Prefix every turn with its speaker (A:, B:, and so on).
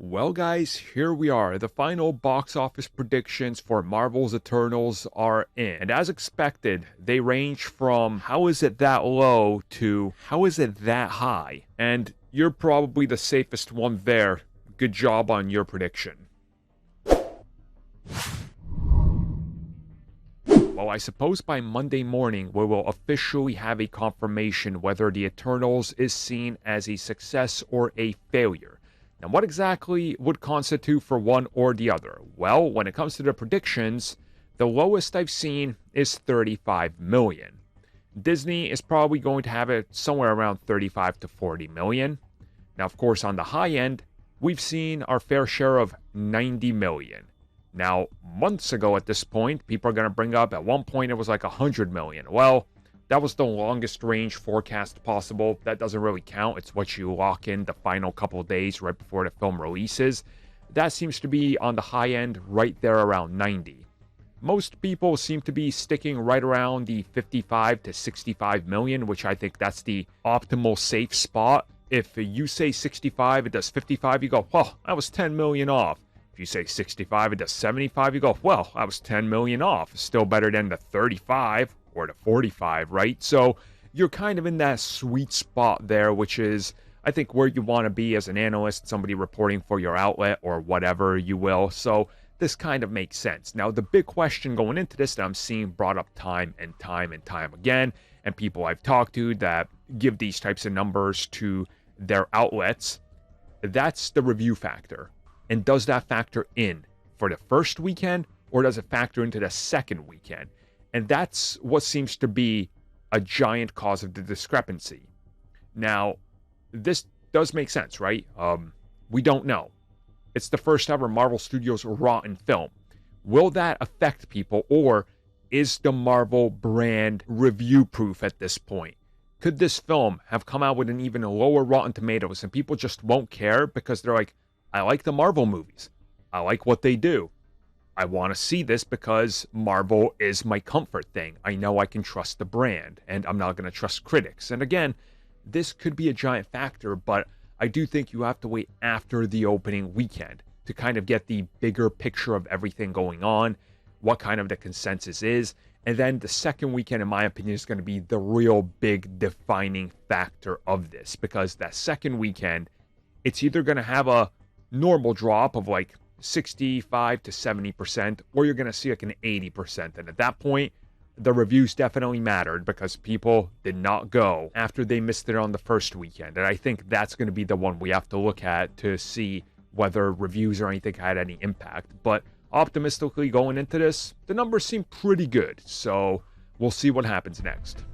A: Well, guys, here we are. The final box office predictions for Marvel's Eternals are in. And as expected, they range from how is it that low to how is it that high? And you're probably the safest one there. Good job on your prediction. Well, I suppose by Monday morning, we will officially have a confirmation whether the Eternals is seen as a success or a failure. Now, what exactly would constitute for one or the other? Well, when it comes to the predictions, the lowest I've seen is 35 million. Disney is probably going to have it somewhere around 35 to 40 million. Now, of course, on the high end, we've seen our fair share of 90 million. Now, months ago at this point, people are going to bring up, at one point it was like 100 million. Well, that was the longest range forecast possible. That doesn't really count. It's what you lock in the final couple of days right before the film releases. That seems to be on the high end right there around 90. Most people seem to be sticking right around the 55 to 65 million, which I think that's the optimal safe spot. If you say 65, it does 55, you go, well, I was 10 million off. If you say 65, it does 75, you go, well, I was 10 million off. Still better than the 35 or the 45, right? So you're kind of in that sweet spot there, which is, I think, where you want to be as an analyst, somebody reporting for your outlet or whatever you will. So this kind of makes sense. Now, the big question going into this that I'm seeing brought up time and time again, and people I've talked to that give these types of numbers to their outlets, that's the review factor. And does that factor in for the first weekend, or does it factor into the second weekend? And that's what seems to be a giant cause of the discrepancy. Now, this does make sense, right? We don't know. It's the first ever Marvel Studios rotten film. Will that affect people, or is the Marvel brand review proof at this point? Could this film have come out with an even lower Rotten Tomatoes and people just won't care because they're like, I like the Marvel movies. I like what they do. I want to see this because Marvel is my comfort thing. I know I can trust the brand, and I'm not going to trust critics. And again, this could be a giant factor, but I do think you have to wait after the opening weekend to kind of get the bigger picture of everything going on, what kind of the consensus is. And then the second weekend, in my opinion, is going to be the real big defining factor of this, because that second weekend, it's either going to have a normal drop of like 65 to 70%, or you're going to see like an 80%. And at that point, the reviews definitely mattered because people did not go after they missed it on the first weekend. And I think that's going to be the one we have to look at to see whether reviews or anything had any impact. But optimistically going into this, the numbers seem pretty good. So we'll see what happens next.